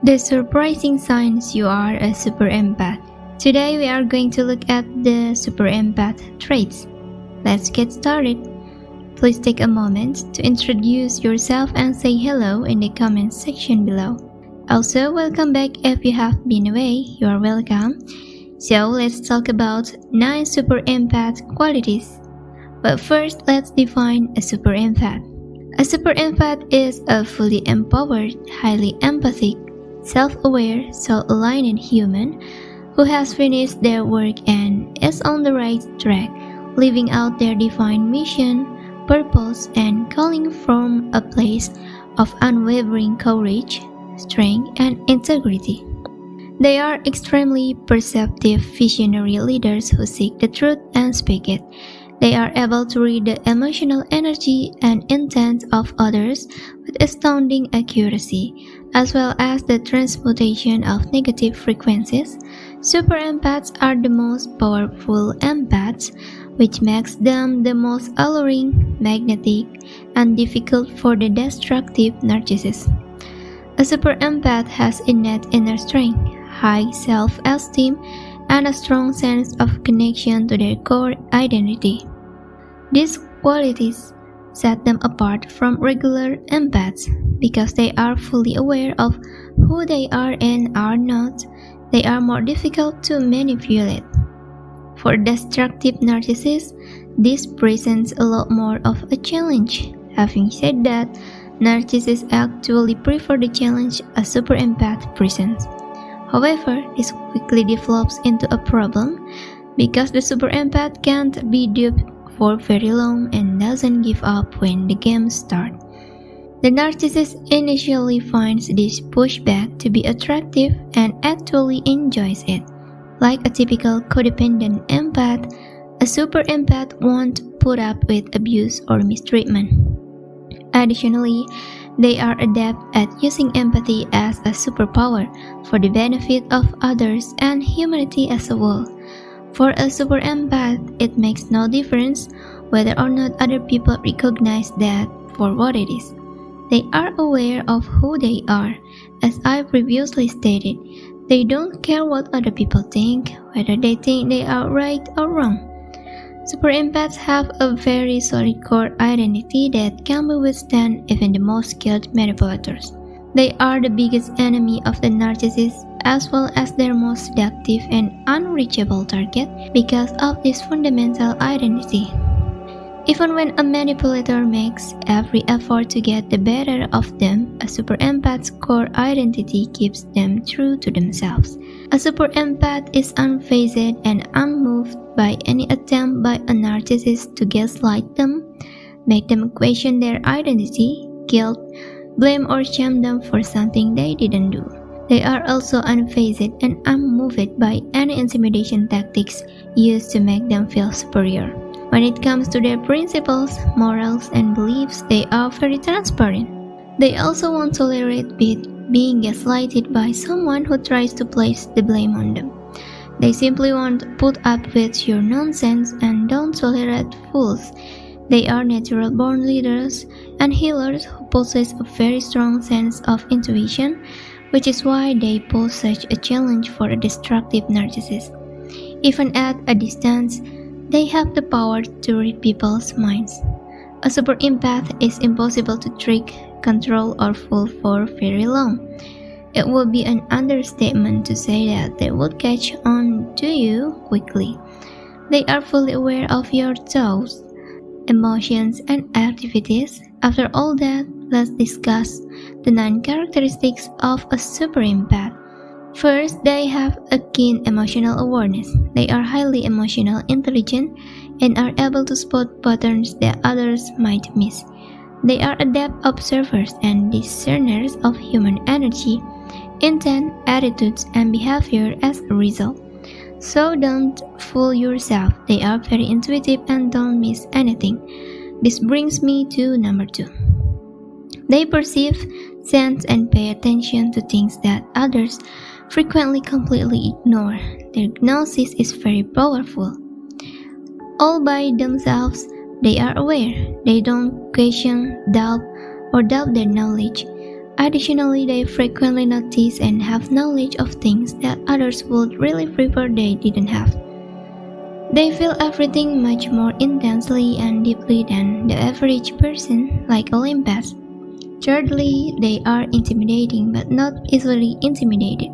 The surprising signs you are a super empath. Today we are going to look at the super empath traits. Let's get started. Please take a moment to introduce yourself and say hello in the comment section below. Also, welcome back if you have been away, you are welcome. So let's talk about 9 super empath qualities. But first, let's define a super empath. A super empath is a fully empowered, highly empathic, self-aware, soul-aligned human who has finished their work and is on the right track, living out their defined mission, purpose, and calling from a place of unwavering courage, strength, and integrity. They are extremely perceptive, visionary leaders who seek the truth and speak it. They are able to read the emotional energy and intent of others with astounding accuracy, as well as the transmutation of negative frequencies. Super empaths are the most powerful empaths, which makes them the most alluring, magnetic, and difficult for the destructive narcissist. A super empath has innate inner strength, high self-esteem, and a strong sense of connection to their core identity. These qualities set them apart from regular empaths because they are fully aware of who they are and are not. They are more difficult to manipulate. For destructive narcissists, this presents a lot more of a challenge. Having said that, narcissists actually prefer the challenge a super empath presents. However, this quickly develops into a problem because the super empath can't be duped for very long and doesn't give up when the game starts. The narcissist initially finds this pushback to be attractive and actually enjoys it. Like a typical codependent empath, a super empath won't put up with abuse or mistreatment. Additionally, they are adept at using empathy as a superpower for the benefit of others and humanity as a whole. For a super empath, it makes no difference whether or not other people recognize that for what it is. They are aware of who they are. As I previously stated, they don't care what other people think, whether they think they are right or wrong. Super empaths have a very solid core identity that can withstand even the most skilled manipulators. They are the biggest enemy of the narcissist as well as their most seductive and unreachable target because of this fundamental identity. Even when a manipulator makes every effort to get the better of them, a super empath's core identity keeps them true to themselves. A super empath is unfazed and unmoved by any attempt by a narcissist to gaslight them, make them question their identity, guilt, blame or shame them for something they didn't do. They are also unfazed and unmoved by any intimidation tactics used to make them feel superior. When it comes to their principles, morals, and beliefs, they are very transparent. They also won't tolerate being gaslighted by someone who tries to place the blame on them. They simply won't put up with your nonsense and don't tolerate fools. They are natural-born leaders and healers who possess a very strong sense of intuition, which is why they pose such a challenge for a destructive narcissist. Even at a distance, they have the power to read people's minds. A super empath is impossible to trick, control, or fool for very long. It would be an understatement to say that they would catch on to you quickly. They are fully aware of your thoughts, emotions, and activities. After all that, let's discuss the 9 characteristics of a super empath. First, they have a keen emotional awareness. They are highly emotional intelligent and are able to spot patterns that others might miss. They are adept observers and discerners of human energy, intent, attitudes, and behavior as a result. So don't fool yourself. They are very intuitive and don't miss anything. This brings me to number 2. They perceive, sense, and pay attention to things that others frequently completely ignore. Their gnosis is very powerful. All by themselves, they are aware. They don't question, doubt, or doubt their knowledge. Additionally, they frequently notice and have knowledge of things that others would really prefer they didn't have. They feel everything much more intensely and deeply than the average person, like all empaths. Thirdly, they are intimidating but not easily intimidated.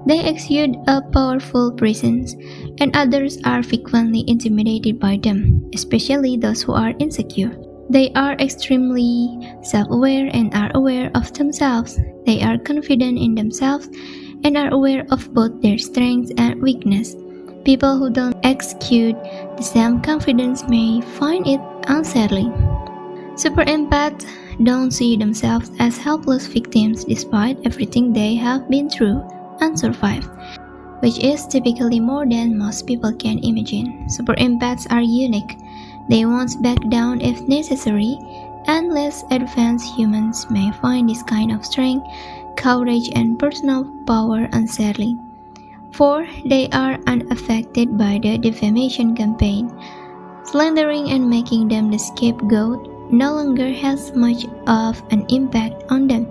They exude a powerful presence, and others are frequently intimidated by them, especially those who are insecure. They are extremely self-aware and are aware of themselves. They are confident in themselves and are aware of both their strengths and weakness. People who don't exude the same confidence may find it unsettling. Super empaths don't see themselves as helpless victims despite everything they have been through and survived, which is typically more than most people can imagine. Super empaths are unique. They won't back down if necessary, and less advanced humans may find this kind of strength, courage, and personal power unsettling. 4. They are unaffected by the defamation campaign. Slandering and making them the scapegoat no longer has much of an impact on them,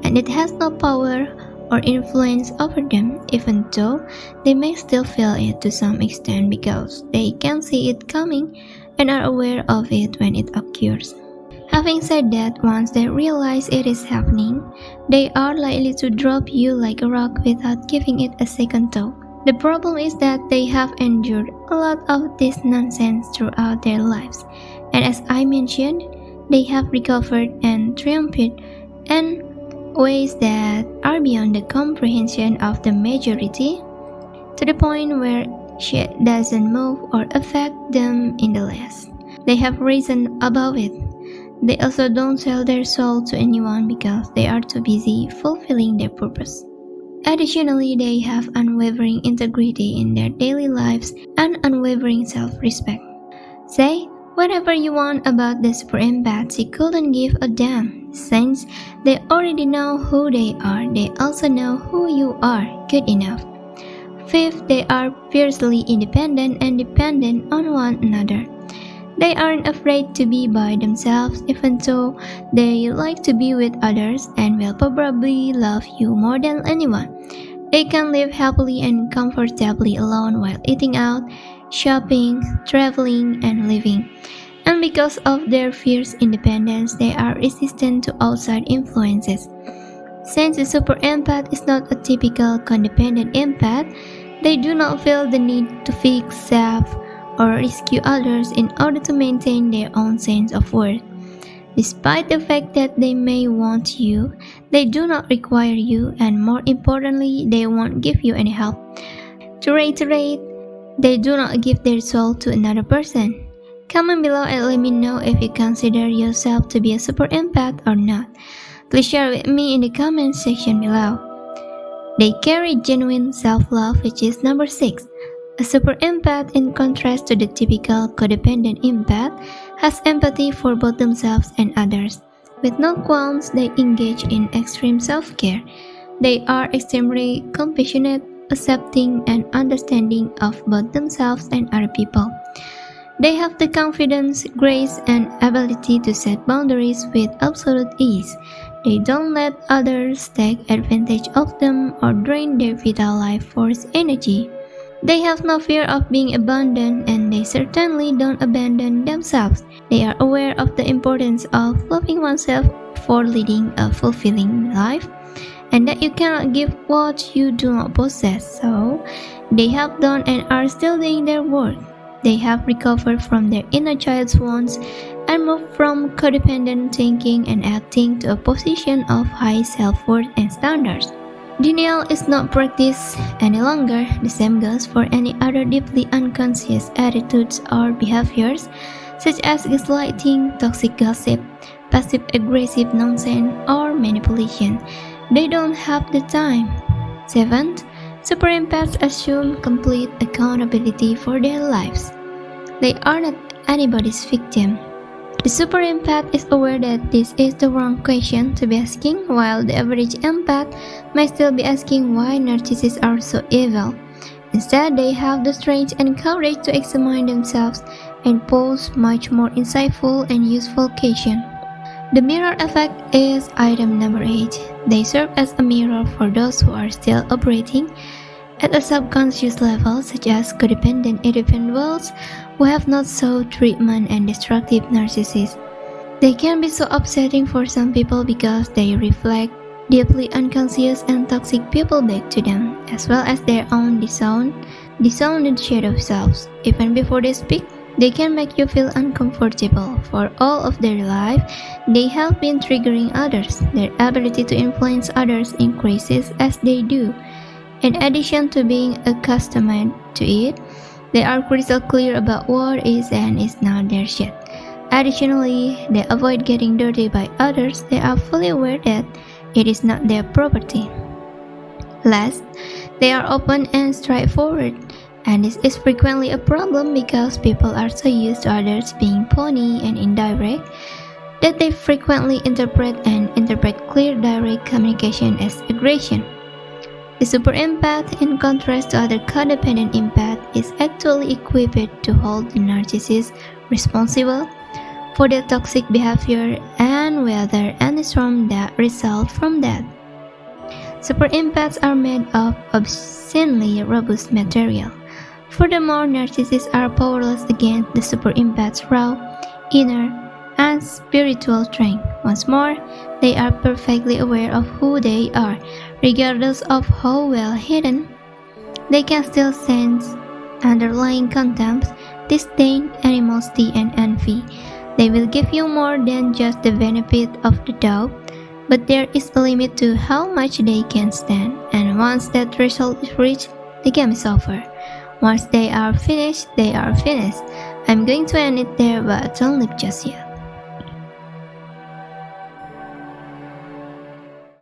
and it has no power or influence over them, even though they may still feel it to some extent because they can see it coming and are aware of it when it occurs. Having said that, once they realize it is happening, they are likely to drop you like a rock without giving it a second thought. The problem is that they have endured a lot of this nonsense throughout their lives, and as I mentioned, they have recovered and triumphed in ways that are beyond the comprehension of the majority, to the point where shit doesn't move or affect them in the least. They have reason about it. They also don't sell their soul to anyone because they are too busy fulfilling their purpose. Additionally, they have unwavering integrity in their daily lives and unwavering self-respect. Say whatever you want about the super empaths, you couldn't give a damn, since they already know who they are. They also know who you are good enough. 5th, they are fiercely independent and dependent on one another. They aren't afraid to be by themselves, even though they like to be with others and will probably love you more than anyone. They can live happily and comfortably alone while eating out, shopping, traveling, and living. And because of their fierce independence, they are resistant to outside influences. Since a super empath is not a typical codependent empath, they do not feel the need to fix, save, or rescue others in order to maintain their own sense of worth. Despite the fact that they may want you, they do not require you, and more importantly, they won't give you any help. To reiterate, they do not give their soul to another person. Comment below and let me know if you consider yourself to be a super empath or not. Please share with me in the comment section below. They carry genuine self-love, which is number 6. A super empath, in contrast to the typical codependent empath, has empathy for both themselves and others. With no qualms, they engage in extreme self-care. They are extremely compassionate, accepting, and understanding of both themselves and other people. They have the confidence, grace, and ability to set boundaries with absolute ease. They don't let others take advantage of them or drain their vital life force energy. They have no fear of being abandoned, and they certainly don't abandon themselves. They are aware of the importance of loving oneself for leading a fulfilling life, and that you cannot give what you do not possess. So, they have done and are still doing their work. They have recovered from their inner child's wounds and moved from codependent thinking and acting to a position of high self-worth and standards. Denial is not practiced any longer. The same goes for any other deeply unconscious attitudes or behaviors, such as gaslighting, toxic gossip, passive-aggressive nonsense, or manipulation. They don't have the time. 7th, super empaths assume complete accountability for their lives. They are not anybody's victim. The super empath is aware that this is the wrong question to be asking, while the average empath may still be asking why narcissists are so evil. Instead, they have the strength and courage to examine themselves and pose much more insightful and useful questions. The mirror effect is item number 8. They serve as a mirror for those who are still operating at a subconscious level, such as codependent individuals who have not sought treatment and destructive narcissists. They can be so upsetting for some people because they reflect deeply unconscious and toxic people back to them, as well as their own disowned shadow selves. Even before they speak, they can make you feel uncomfortable. For all of their life, they have been triggering others. Their ability to influence others increases as they do. In addition to being accustomed to it, they are crystal clear about what is and is not their shit. Additionally, they avoid getting dirty by others. They are fully aware that it is not their property. Last, they are open and straightforward, and this is frequently a problem because people are so used to others being phony and indirect that they frequently interpret clear direct communication as aggression. The super empath, in contrast to other codependent empaths, is actually equipped to hold the narcissist responsible for their toxic behavior and weather any storm that result from that. Super empaths are made of obscenely robust material. Furthermore, narcissists are powerless against the super empath's raw, inner, and spiritual strength. Once more, they are perfectly aware of who they are, regardless of how well hidden. They can still sense underlying contempt, disdain, animosity, and envy. They will give you more than just the benefit of the doubt, but there is a limit to how much they can stand, and once that threshold is reached, the game is over. Once they are finished, they are finished. I'm going to end it there, but don't leave just yet.